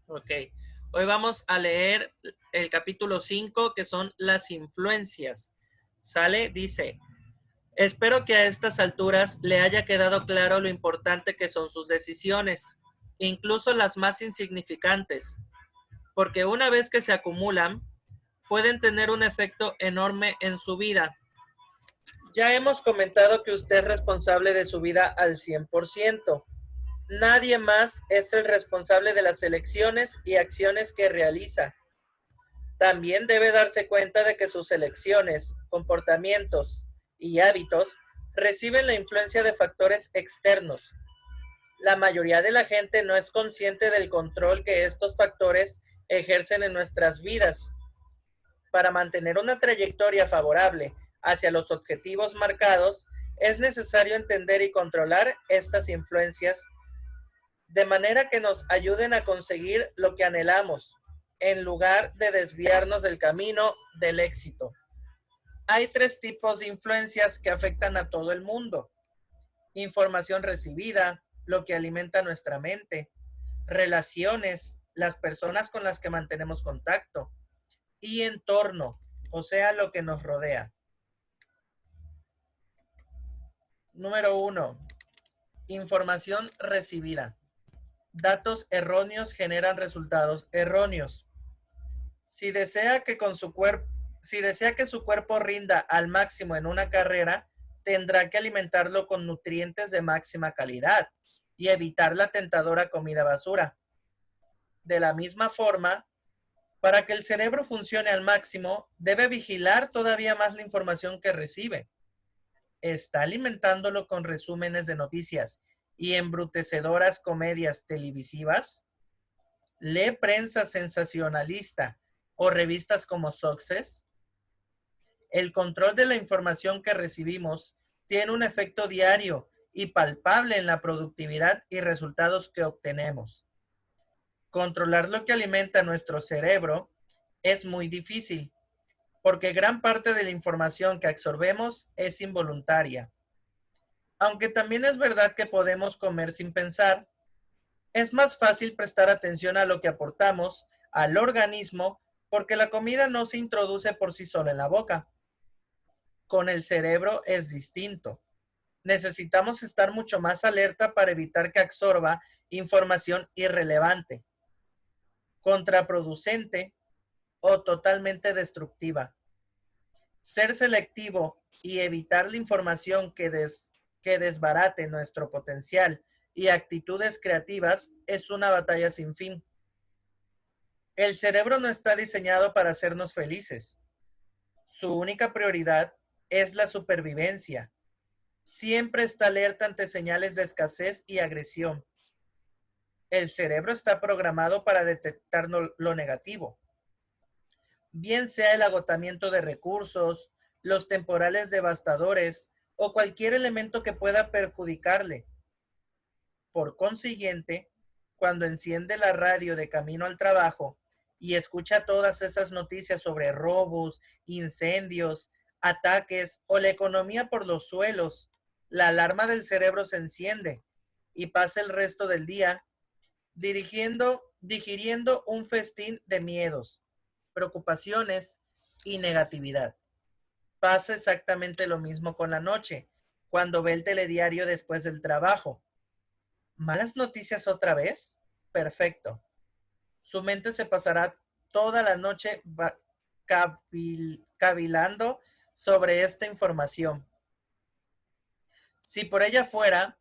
Ok. Hoy vamos a leer el capítulo 5, que son las influencias. ¿Sale? Dice, espero que a estas alturas le haya quedado claro lo importante que son sus decisiones, incluso las más insignificantes, porque una vez que se acumulan, pueden tener un efecto enorme en su vida. Ya hemos comentado que usted es responsable de su vida al 100%. Nadie más es el responsable de las elecciones y acciones que realiza. También debe darse cuenta de que sus elecciones, comportamientos y hábitos reciben la influencia de factores externos. La mayoría de la gente no es consciente del control que estos factores ejercen en nuestras vidas. Para mantener una trayectoria favorable hacia los objetivos marcados, es necesario entender y controlar estas influencias de manera que nos ayuden a conseguir lo que anhelamos, en lugar de desviarnos del camino del éxito. Hay tres tipos de influencias que afectan a todo el mundo. Información recibida, lo que alimenta nuestra mente. Relaciones, las personas con las que mantenemos contacto. Y entorno, o sea, lo que nos rodea. Número 1. Información recibida. Datos erróneos generan resultados erróneos. Si desea que con su cuerpo, si desea que su cuerpo rinda al máximo en una carrera, tendrá que alimentarlo con nutrientes de máxima calidad y evitar la tentadora comida basura. De la misma forma, para que el cerebro funcione al máximo, debe vigilar todavía más la información que recibe. Está alimentándolo con resúmenes de noticias y embrutecedoras comedias televisivas. Lee prensa sensacionalista o revistas como Success. El control de la información que recibimos tiene un efecto diario y palpable en la productividad y resultados que obtenemos. Controlar lo que alimenta nuestro cerebro es muy difícil, porque gran parte de la información que absorbemos es involuntaria. Aunque también es verdad que podemos comer sin pensar, es más fácil prestar atención a lo que aportamos al organismo porque la comida no se introduce por sí sola en la boca. Con el cerebro es distinto. Necesitamos estar mucho más alerta para evitar que absorba información irrelevante, contraproducente o totalmente destructiva. Ser selectivo y evitar la información que desbarate nuestro potencial y actitudes creativas es una batalla sin fin. El cerebro no está diseñado para hacernos felices. Su única prioridad es la supervivencia. Siempre está alerta ante señales de escasez y agresión. El cerebro está programado para detectar lo negativo, bien sea el agotamiento de recursos, los temporales devastadores o cualquier elemento que pueda perjudicarle. Por consiguiente, cuando enciende la radio de camino al trabajo y escucha todas esas noticias sobre robos, incendios, ataques o la economía por los suelos, la alarma del cerebro se enciende y pasa el resto del día digiriendo un festín de miedos, preocupaciones y negatividad. Pasa exactamente lo mismo con la noche, cuando ve el telediario después del trabajo. ¿Malas noticias otra vez? Perfecto. Su mente se pasará toda la noche cavilando sobre esta información. Si por ella fuera,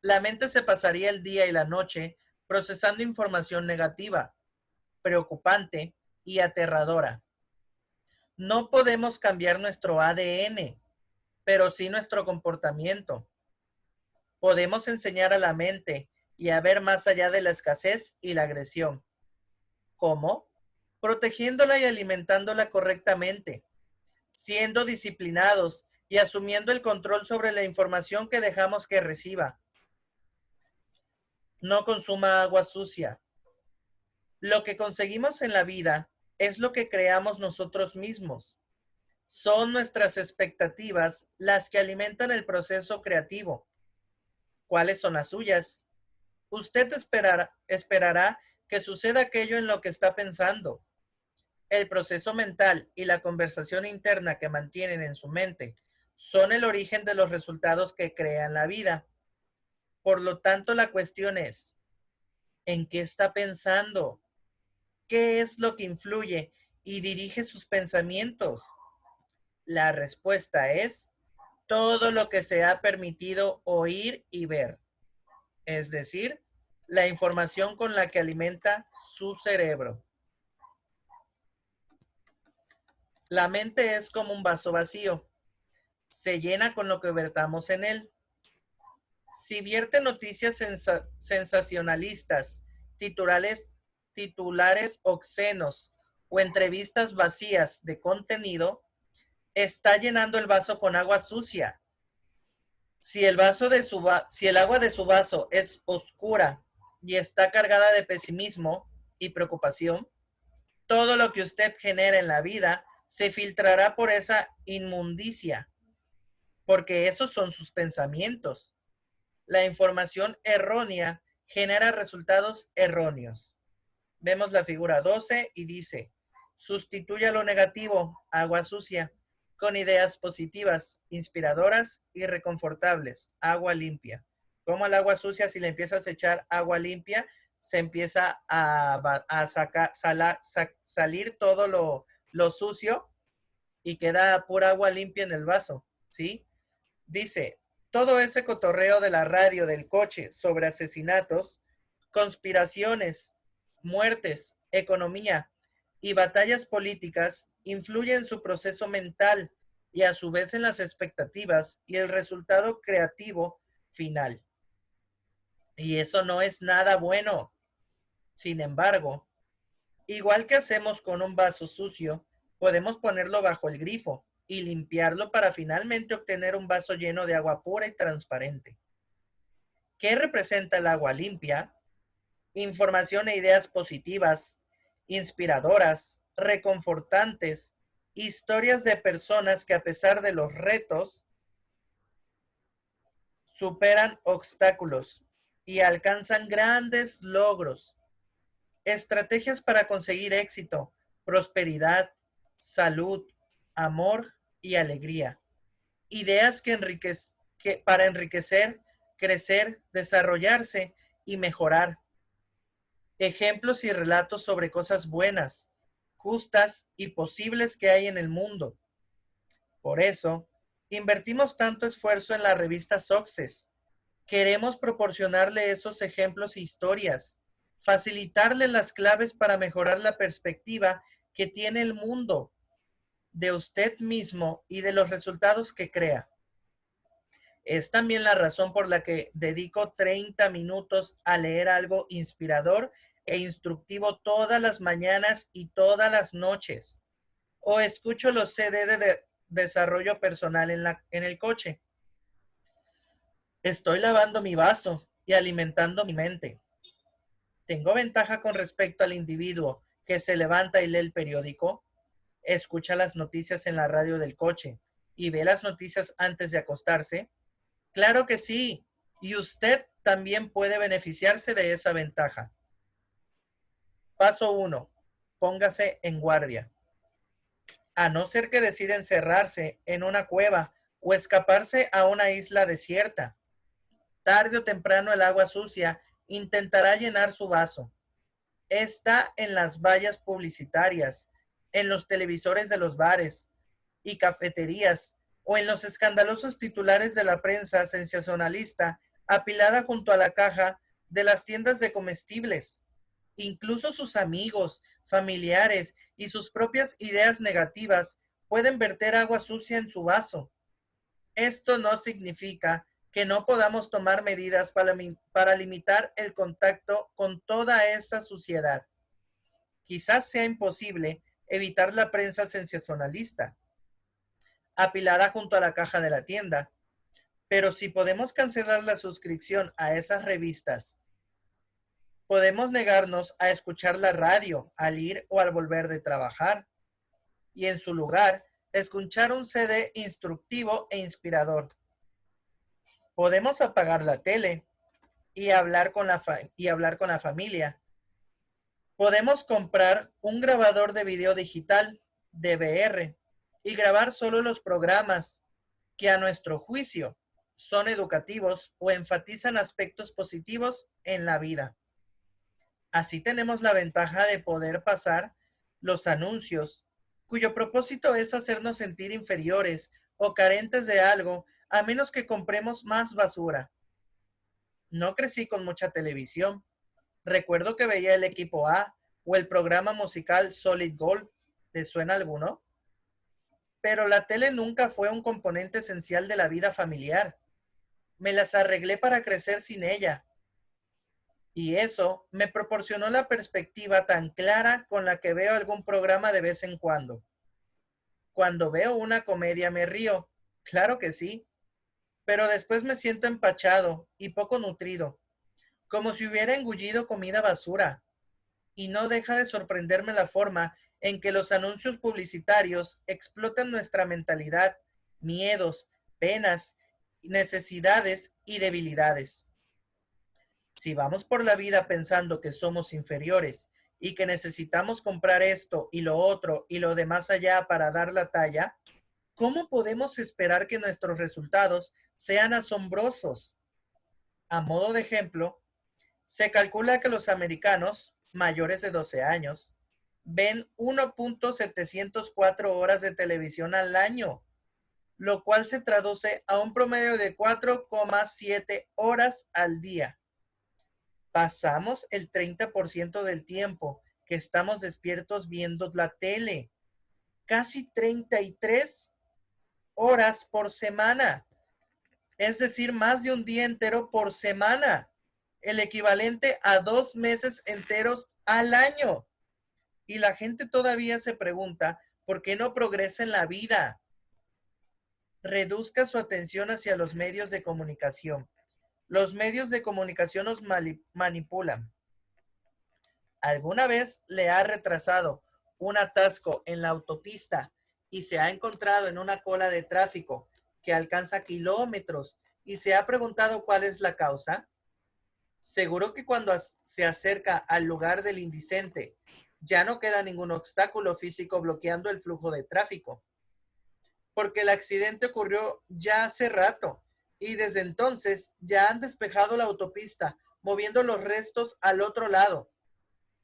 la mente se pasaría el día y la noche procesando información negativa, preocupante y aterradora. No podemos cambiar nuestro ADN, pero sí nuestro comportamiento. Podemos enseñar a la mente y a ver más allá de la escasez y la agresión. ¿Cómo? Protegiéndola y alimentándola correctamente, siendo disciplinados y asumiendo el control sobre la información que dejamos que reciba. No consuma agua sucia. Lo que conseguimos en la vida es lo que creamos nosotros mismos. Son nuestras expectativas las que alimentan el proceso creativo. ¿Cuáles son las suyas? Usted esperará que suceda aquello en lo que está pensando. El proceso mental y la conversación interna que mantienen en su mente son el origen de los resultados que crean la vida. Por lo tanto, la cuestión es, ¿en qué está pensando? ¿Qué es lo que influye y dirige sus pensamientos? La respuesta es todo lo que se ha permitido oír y ver, es decir, la información con la que alimenta su cerebro. La mente es como un vaso vacío, se llena con lo que vertamos en él. Si vierte noticias sensacionalistas, titulares obscenos o entrevistas vacías de contenido, está llenando el vaso con agua sucia. Si el agua de su vaso es oscura y está cargada de pesimismo y preocupación, todo lo que usted genera en la vida se filtrará por esa inmundicia, porque esos son sus pensamientos. La información errónea genera resultados erróneos. Vemos la figura 12 y dice, sustituya lo negativo, agua sucia, con ideas positivas, inspiradoras y reconfortables, agua limpia. Como el agua sucia, si le empiezas a echar agua limpia, se empieza a salir todo lo sucio y queda pura agua limpia en el vaso, ¿sí? Dice, todo ese cotorreo de la radio, del coche, sobre asesinatos, conspiraciones, muertes, economía y batallas políticas influye en su proceso mental y a su vez en las expectativas y el resultado creativo final. Y eso no es nada bueno. Sin embargo, igual que hacemos con un vaso sucio, podemos ponerlo bajo el grifo y limpiarlo para finalmente obtener un vaso lleno de agua pura y transparente. ¿Qué representa el agua limpia? Información e ideas positivas, inspiradoras, reconfortantes, historias de personas que a pesar de los retos superan obstáculos y alcanzan grandes logros. Estrategias para conseguir éxito, prosperidad, salud, amor y alegría. Ideas para enriquecer, crecer, desarrollarse y mejorar. Ejemplos y relatos sobre cosas buenas, justas y posibles que hay en el mundo. Por eso, invertimos tanto esfuerzo en la revista Success. Queremos proporcionarle esos ejemplos e historias, facilitarle las claves para mejorar la perspectiva que tiene el mundo, de usted mismo y de los resultados que crea. Es también la razón por la que dedico 30 minutos a leer algo inspirador e instructivo todas las mañanas y todas las noches. O escucho los CD de desarrollo personal en el coche. Estoy lavando mi vaso y alimentando mi mente. ¿Tengo ventaja con respecto al individuo que se levanta y lee el periódico, escucha las noticias en la radio del coche y ve las noticias antes de acostarse? Claro que sí, y usted también puede beneficiarse de esa ventaja. Paso 1. Póngase en guardia. A no ser que decida encerrarse en una cueva o escaparse a una isla desierta. Tarde o temprano el agua sucia intentará llenar su vaso. Está en las vallas publicitarias, en los televisores de los bares y cafeterías o en los escandalosos titulares de la prensa sensacionalista apilada junto a la caja de las tiendas de comestibles. Incluso sus amigos, familiares y sus propias ideas negativas pueden verter agua sucia en su vaso. Esto no significa que no podamos tomar medidas para limitar el contacto con toda esa suciedad. Quizás sea imposible evitar la prensa sensacionalista, apilada junto a la caja de la tienda, pero si podemos cancelar la suscripción a esas revistas, podemos negarnos a escuchar la radio al ir o al volver de trabajar y en su lugar escuchar un CD instructivo e inspirador. Podemos apagar la tele y hablar con la familia Podemos comprar un grabador de video digital, DVR, y grabar solo los programas que a nuestro juicio son educativos o enfatizan aspectos positivos en la vida. Así tenemos la ventaja de poder pasar los anuncios, cuyo propósito es hacernos sentir inferiores o carentes de algo, a menos que compremos más basura. No crecí con mucha televisión. Recuerdo que veía el equipo A o el programa musical Solid Gold. ¿Te suena alguno? Pero la tele nunca fue un componente esencial de la vida familiar. Me las arreglé para crecer sin ella. Y eso me proporcionó la perspectiva tan clara con la que veo algún programa de vez en cuando. Cuando veo una comedia me río, claro que sí, pero después me siento empachado y poco nutrido, como si hubiera engullido comida basura. Y no deja de sorprenderme la forma en que los anuncios publicitarios explotan nuestra mentalidad, miedos, penas, necesidades y debilidades. Si vamos por la vida pensando que somos inferiores y que necesitamos comprar esto y lo otro y lo de más allá para dar la talla, ¿cómo podemos esperar que nuestros resultados sean asombrosos? A modo de ejemplo, se calcula que los americanos mayores de 12 años ven 1.704 horas de televisión al año, lo cual se traduce a un promedio de 4,7 horas al día. Pasamos el 30% del tiempo que estamos despiertos viendo la tele, casi 33 horas por semana, es decir, más de un día entero por semana, el equivalente a 2 meses enteros al año. Y la gente todavía se pregunta por qué no progresa en la vida. Reduzca su atención hacia los medios de comunicación. Los medios de comunicación nos manipulan. ¿Alguna vez le ha retrasado un atasco en la autopista y se ha encontrado en una cola de tráfico que alcanza kilómetros y se ha preguntado cuál es la causa? Seguro que cuando se acerca al lugar del incidente ya no queda ningún obstáculo físico bloqueando el flujo de tráfico, porque el accidente ocurrió ya hace rato y desde entonces ya han despejado la autopista, moviendo los restos al otro lado.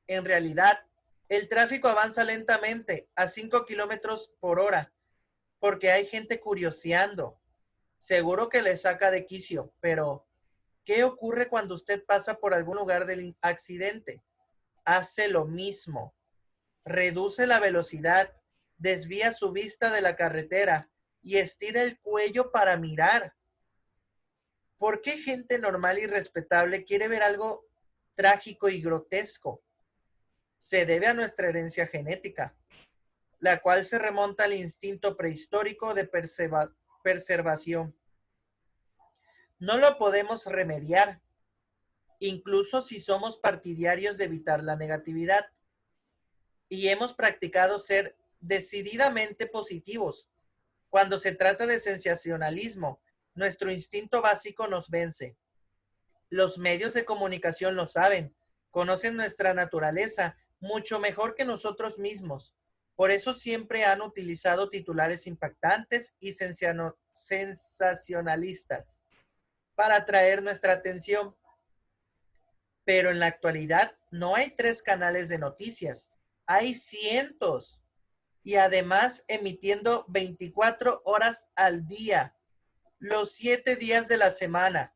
En realidad, el tráfico avanza lentamente a 5 kilómetros por hora porque hay gente curioseando. Seguro que le saca de quicio, pero ¿qué ocurre cuando usted pasa por algún lugar del accidente? Hace lo mismo. Reduce la velocidad, desvía su vista de la carretera y estira el cuello para mirar. ¿Por qué gente normal y respetable quiere ver algo trágico y grotesco? Se debe a nuestra herencia genética, la cual se remonta al instinto prehistórico de preservación. No lo podemos remediar, incluso si somos partidarios de evitar la negatividad y hemos practicado ser decididamente positivos. Cuando se trata de sensacionalismo, nuestro instinto básico nos vence. Los medios de comunicación lo saben, conocen nuestra naturaleza mucho mejor que nosotros mismos. Por eso siempre han utilizado titulares impactantes y sensacionalistas para atraer nuestra atención. Pero en la actualidad no hay 3 canales de noticias, hay cientos y además emitiendo 24 horas al día, los 7 días de la semana.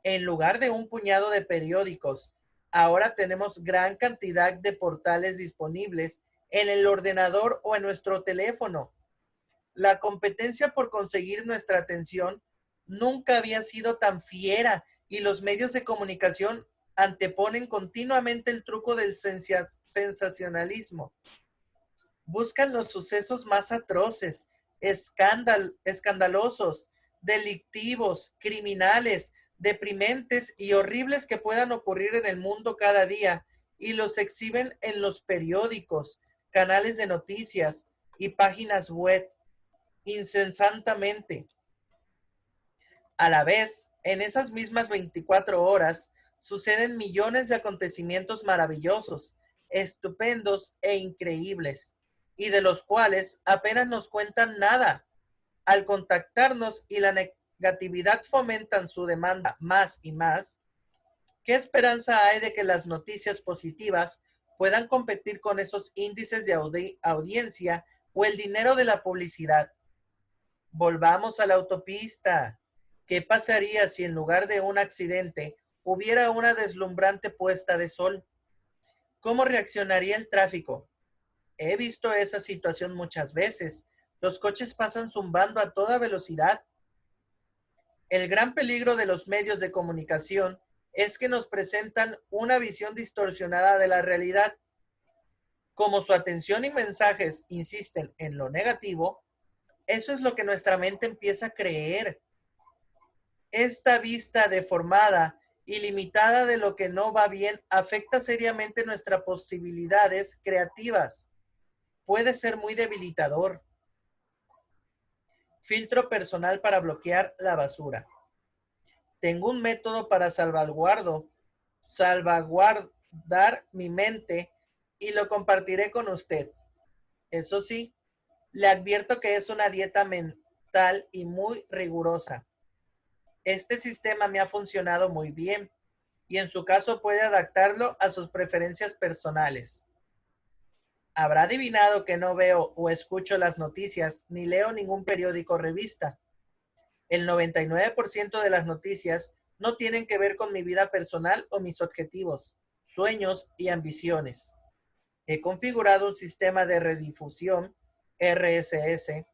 En lugar de un puñado de periódicos, ahora tenemos gran cantidad de portales disponibles en el ordenador o en nuestro teléfono. La competencia por conseguir nuestra atención nunca había sido tan fiera y los medios de comunicación anteponen continuamente el truco del sensacionalismo. Buscan los sucesos más atroces, escandalosos, delictivos, criminales, deprimentes y horribles que puedan ocurrir en el mundo cada día y los exhiben en los periódicos, canales de noticias y páginas web incesantemente. A la vez, en esas mismas 24 horas, suceden millones de acontecimientos maravillosos estupendos e increíbles, y de los cuales apenas nos cuentan nada. Al contactarnos y la negatividad fomentan su demanda más y más, ¿qué esperanza hay de que las noticias positivas puedan competir con esos índices de audiencia o el dinero de la publicidad? Volvamos a la autopista. ¿Qué pasaría si en lugar de un accidente hubiera una deslumbrante puesta de sol? ¿Cómo reaccionaría el tráfico? He visto esa situación muchas veces. Los coches pasan zumbando a toda velocidad. El gran peligro de los medios de comunicación es que nos presentan una visión distorsionada de la realidad. Como su atención y mensajes insisten en lo negativo, eso es lo que nuestra mente empieza a creer. Esta vista deformada y limitada de lo que no va bien afecta seriamente nuestras posibilidades creativas. Puede ser muy debilitador. Filtro personal para bloquear la basura. Tengo un método para salvaguardar mi mente y lo compartiré con usted. Eso sí, le advierto que es una dieta mental y muy rigurosa. Este sistema me ha funcionado muy bien y en su caso puede adaptarlo a sus preferencias personales. Habrá adivinado que no veo o escucho las noticias ni leo ningún periódico o revista. El 99% de las noticias no tienen que ver con mi vida personal o mis objetivos, sueños y ambiciones. He configurado un sistema de redifusión, RSS,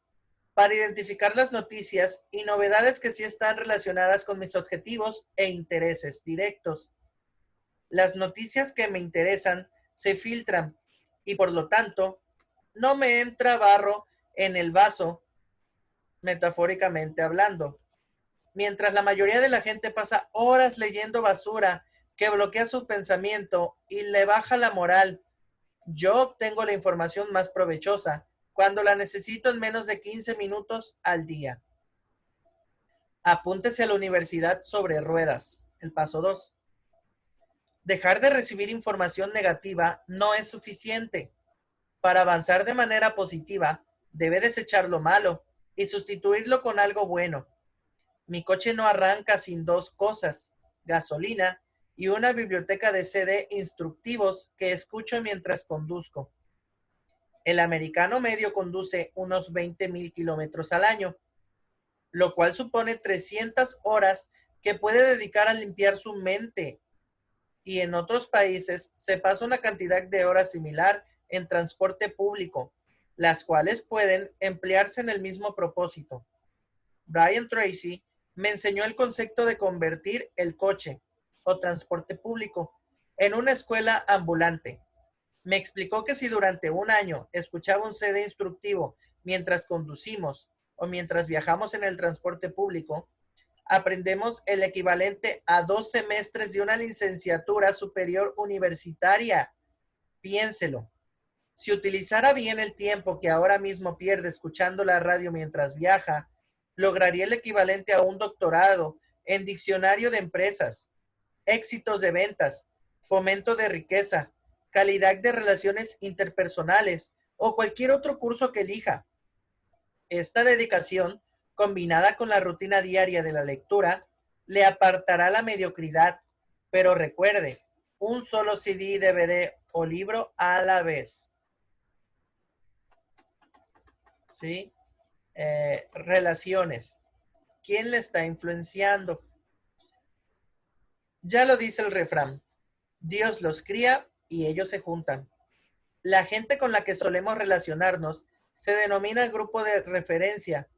para identificar las noticias y novedades que sí están relacionadas con mis objetivos e intereses directos. Las noticias que me interesan se filtran y por lo tanto no me entra barro en el vaso, metafóricamente hablando. Mientras la mayoría de la gente pasa horas leyendo basura que bloquea su pensamiento y le baja la moral, yo obtengo la información más provechosa cuando la necesito en menos de 15 minutos al día. Apúntese a la universidad sobre ruedas. El paso 2. Dejar de recibir información negativa no es suficiente. Para avanzar de manera positiva, debe desechar lo malo y sustituirlo con algo bueno. Mi coche no arranca sin dos cosas: gasolina y una biblioteca de CD instructivos que escucho mientras conduzco. El americano medio conduce unos 20,000 kilómetros al año, lo cual supone 300 horas que puede dedicar a limpiar su mente. Y en otros países se pasa una cantidad de horas similar en transporte público, las cuales pueden emplearse en el mismo propósito. Brian Tracy me enseñó el concepto de convertir el coche o transporte público en una escuela ambulante. Me explicó que si durante un año escuchaba un CD instructivo mientras conducimos o mientras viajamos en el transporte público, aprendemos el equivalente a 2 semestres de una licenciatura superior universitaria. Piénselo. Si utilizara bien el tiempo que ahora mismo pierde escuchando la radio mientras viaja, lograría el equivalente a un doctorado en diccionario de empresas, éxitos de ventas, fomento de riqueza, calidad de relaciones interpersonales o cualquier otro curso que elija. Esta dedicación, combinada con la rutina diaria de la lectura, le apartará la mediocridad. Pero recuerde, un solo CD, DVD o libro a la vez. ¿Sí? Relaciones. ¿Quién le está influenciando? Ya lo dice el refrán. Dios los cría y ellos se juntan. La gente con la que solemos relacionarnos se denomina grupo de referencia.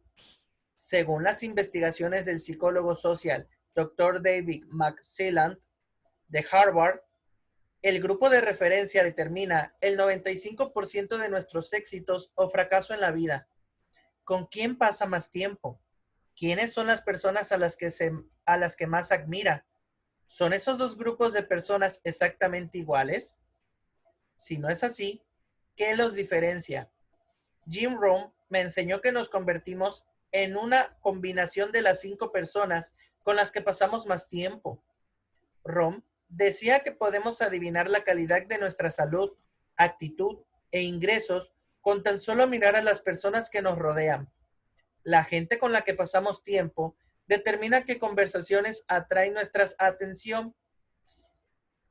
Según las investigaciones del psicólogo social Dr. David McClelland de Harvard, el grupo de referencia determina el 95% de nuestros éxitos o fracaso en la vida. ¿Con quién pasa más tiempo? ¿Quiénes son las personas a las que más admira? ¿Son esos dos grupos de personas exactamente iguales? Si no es así, ¿qué los diferencia? Jim Rohn me enseñó que nos convertimos en una combinación de las 5 personas con las que pasamos más tiempo. Rohn decía que podemos adivinar la calidad de nuestra salud actitud e ingresos con tan solo mirar a las personas que nos rodean. La gente con la que pasamos tiempo determina qué conversaciones atraen nuestra atención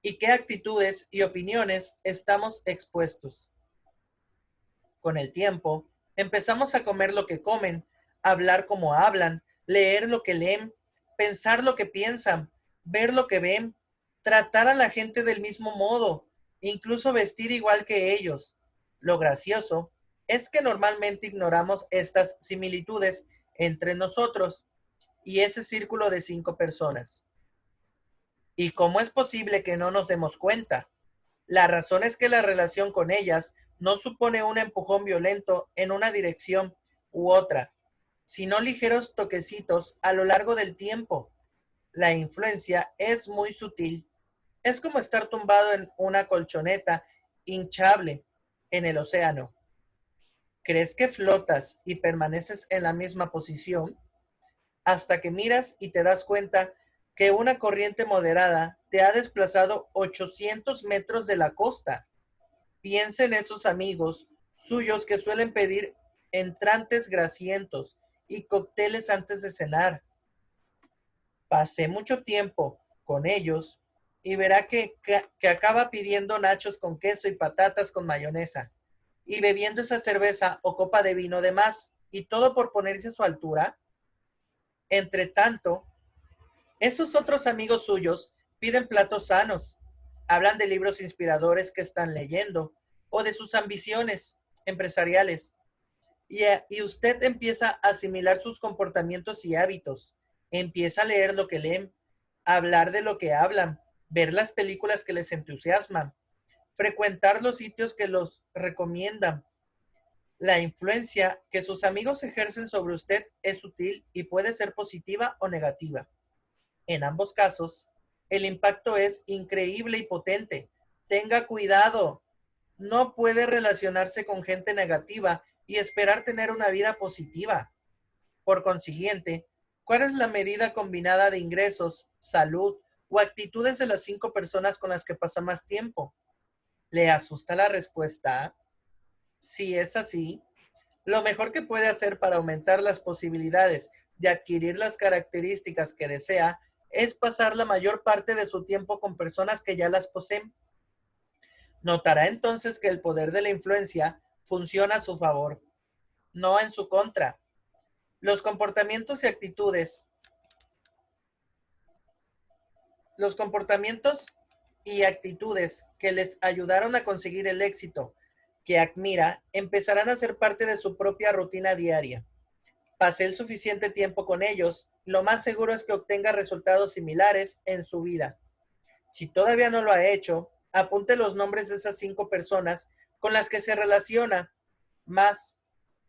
y qué actitudes y opiniones estamos expuestos. Con el tiempo, empezamos a comer lo que comen, hablar como hablan, leer lo que leen, pensar lo que piensan, ver lo que ven, tratar a la gente del mismo modo, incluso vestir igual que ellos. Lo gracioso es que normalmente ignoramos estas similitudes entre nosotros y ese círculo de 5 personas. ¿Y cómo es posible que no nos demos cuenta? La razón es que la relación con ellas no supone un empujón violento en una dirección u otra, sino ligeros toquecitos a lo largo del tiempo. La influencia es muy sutil. Es como estar tumbado en una colchoneta hinchable en el océano. ¿Crees que flotas y permaneces en la misma posición? Hasta que miras y te das cuenta que una corriente moderada te ha desplazado 800 metros de la costa. Piensa en esos amigos suyos que suelen pedir entrantes grasientos y cócteles antes de cenar. Pasé mucho tiempo con ellos y verá que acaba pidiendo nachos con queso y patatas con mayonesa y bebiendo esa cerveza o copa de vino de más y todo por ponerse a su altura. Entre tanto, esos otros amigos suyos piden platos sanos, hablan de libros inspiradores que están leyendo o de sus ambiciones empresariales. Y usted empieza a asimilar sus comportamientos y hábitos. Empieza a leer lo que leen, a hablar de lo que hablan, ver las películas que les entusiasman, frecuentar los sitios que los recomiendan. La influencia que sus amigos ejercen sobre usted es sutil y puede ser positiva o negativa. En ambos casos, el impacto es increíble y potente. Tenga cuidado. No puede relacionarse con gente negativa y esperar tener una vida positiva. Por consiguiente, ¿cuál es la medida combinada de ingresos, salud o actitudes de las 5 personas con las que pasa más tiempo? ¿Le asusta la respuesta? Si es así, lo mejor que puede hacer para aumentar las posibilidades de adquirir las características que desea es pasar la mayor parte de su tiempo con personas que ya las poseen. Notará entonces que el poder de la influencia funciona a su favor, no en su contra. Los comportamientos y actitudes, los comportamientos y actitudes que les ayudaron a conseguir el éxito que admira empezarán a ser parte de su propia rutina diaria. Pase el suficiente tiempo con ellos, lo más seguro es que obtenga resultados similares en su vida. Si todavía no lo ha hecho, apunte los nombres de esas 5 personas con las que se relaciona más.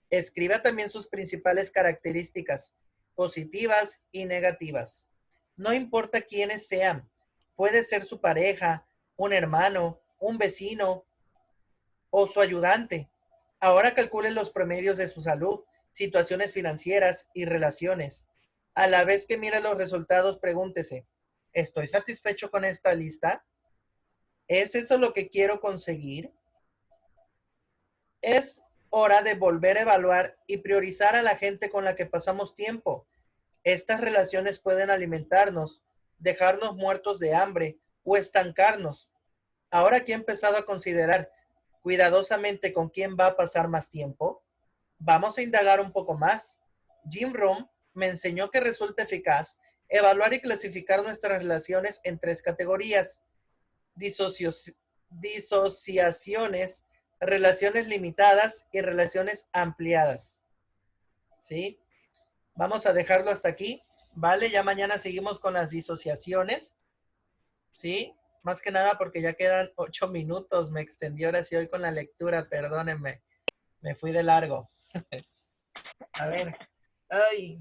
Escriba también sus principales características, positivas y negativas. No importa quiénes sean, puede ser su pareja, un hermano, un vecino o su ayudante. Ahora calcule los promedios de su salud, situaciones financieras y relaciones. A la vez que mira los resultados, pregúntese, ¿estoy satisfecho con esta lista? ¿Es eso lo que quiero conseguir? Es hora de volver a evaluar y priorizar a la gente con la que pasamos tiempo. Estas relaciones pueden alimentarnos, dejarnos muertos de hambre o estancarnos. Ahora que he empezado a considerar cuidadosamente con quién va a pasar más tiempo, vamos a indagar un poco más. Jim Rohn me enseñó que resulta eficaz evaluar y clasificar nuestras relaciones en 3 categorías: disociaciones, relaciones limitadas y relaciones ampliadas. ¿Sí? Vamos a dejarlo hasta aquí, ¿vale? Ya mañana seguimos con las disociaciones, ¿sí? Más que nada porque ya quedan 8 minutos, me extendí ahora sí hoy con la lectura, perdónenme, me fui de largo. A ver, ay,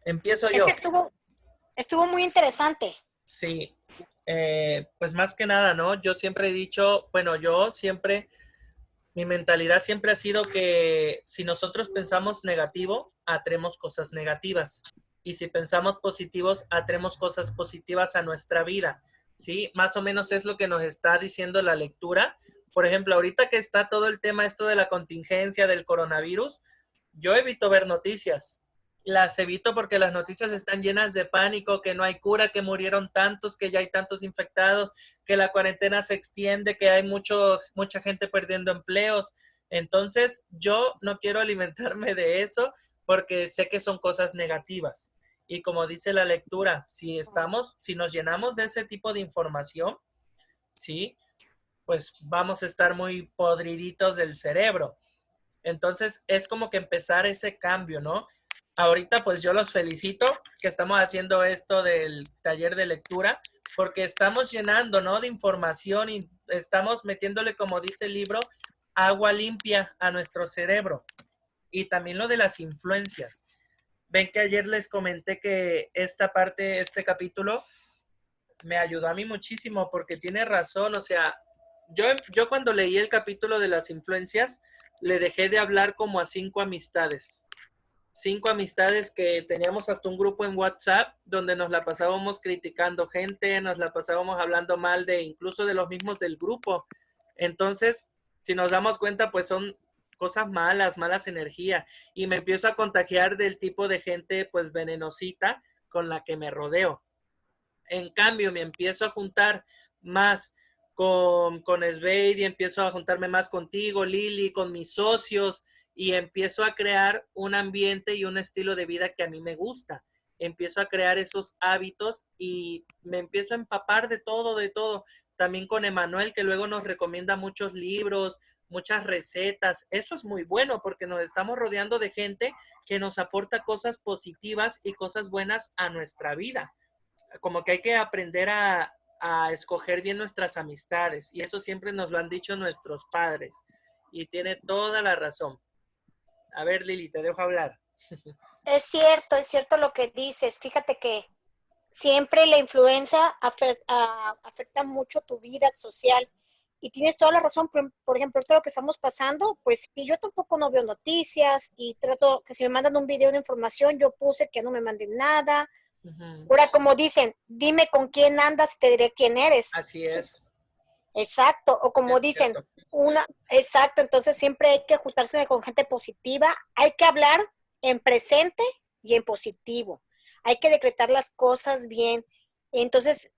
empiezo Es yo. que estuvo muy interesante. Sí, pues más que nada, ¿no? Yo siempre he dicho, bueno, mi mentalidad siempre ha sido que si nosotros pensamos negativo, atraemos cosas negativas. Y si pensamos positivos, atraemos cosas positivas a nuestra vida. ¿Sí? Más o menos es lo que nos está diciendo la lectura, Por ejemplo, ahorita que está todo el tema esto de la contingencia del coronavirus, yo evito ver noticias. Las evito porque las noticias están llenas de pánico, que no hay cura, que murieron tantos, que ya hay tantos infectados, que la cuarentena se extiende, que hay mucha gente perdiendo empleos. Entonces, yo no quiero alimentarme de eso porque sé que son cosas negativas. Y como dice la lectura, si nos llenamos de ese tipo de información, ¿sí? Pues vamos a estar muy podriditos del cerebro. Entonces es como que empezar ese cambio, ¿no? Ahorita pues yo los felicito que estamos haciendo esto del taller de lectura porque estamos llenando, ¿no? De información y estamos metiéndole, como dice el libro, agua limpia a nuestro cerebro. Y también lo de las influencias. Ven que ayer les comenté que esta parte, este capítulo, me ayudó a mí muchísimo porque tiene razón, o sea, yo cuando leí el capítulo de las influencias, le dejé de hablar como a 5 amistades. 5 amistades que teníamos hasta un grupo en WhatsApp donde nos la pasábamos criticando gente, nos la pasábamos hablando mal de incluso de los mismos del grupo. Entonces, si nos damos cuenta, pues son cosas malas, malas energías. Y me empiezo a contagiar del tipo de gente pues venenosita con la que me rodeo. En cambio, me empiezo a juntar más con Sveid y empiezo a juntarme más contigo, Lili, con mis socios y empiezo a crear un ambiente y un estilo de vida que a mí me gusta. Empiezo a crear esos hábitos y me empiezo a empapar de todo, de todo. También con Emanuel, que luego nos recomienda muchos libros, muchas recetas. Eso es muy bueno porque nos estamos rodeando de gente que nos aporta cosas positivas y cosas buenas a nuestra vida. Como que hay que aprender a escoger bien nuestras amistades y eso siempre nos lo han dicho nuestros padres y tiene toda la razón. A ver, Lili, te dejo hablar. Es cierto lo que dices. Fíjate que siempre la influencia afecta mucho tu vida social y tienes toda la razón. Por ejemplo, todo lo que estamos pasando, pues si yo tampoco no veo noticias y trato que si me mandan un video de información, yo puse que no me manden nada. Ahora, como dicen, dime con quién andas y te diré quién eres. Así es. Exacto, o como dicen, exacto, entonces siempre hay que juntarse con gente positiva, hay que hablar en presente y en positivo, hay que decretar las cosas bien, entonces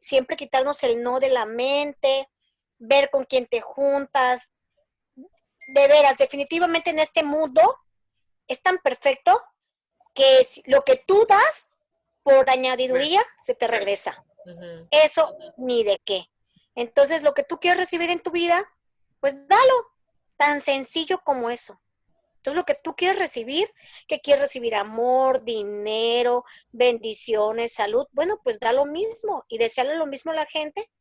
siempre quitarnos el no de la mente, ver con quién te juntas, de veras, definitivamente en este mundo es tan perfecto que lo que tú das por añadiduría se te regresa. Eso ni de qué. Entonces, lo que tú quieres recibir en tu vida, pues dalo. Tan sencillo como eso. Entonces, lo que tú quieres recibir, que quieres recibir amor, dinero, bendiciones, salud, bueno, pues da lo mismo y desearle lo mismo a la gente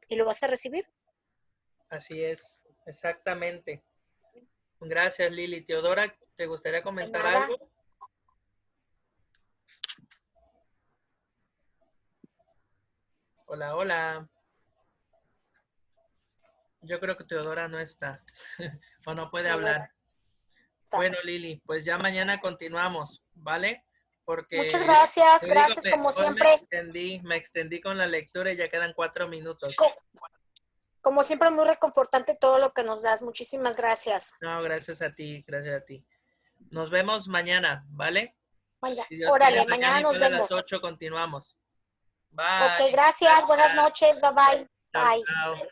y lo vas a recibir. Así es, exactamente. Gracias, Lili. Teodora, ¿te gustaría comentar algo? Hola, hola. Yo creo que Teodora no está o no puede hablar. Bueno, Lili, pues ya mañana continuamos, ¿vale? Porque muchas gracias, gracias digo, como hoy siempre. Me extendí con la lectura y ya quedan 4 minutos. Como siempre, muy reconfortante todo lo que nos das. Muchísimas gracias. No, gracias a ti, gracias a ti. Nos vemos mañana, ¿vale? Si órale, mañana nos vemos. A las 8 continuamos. Bye. Ok, gracias, buenas noches, bye bye. Chao, Bye. chao.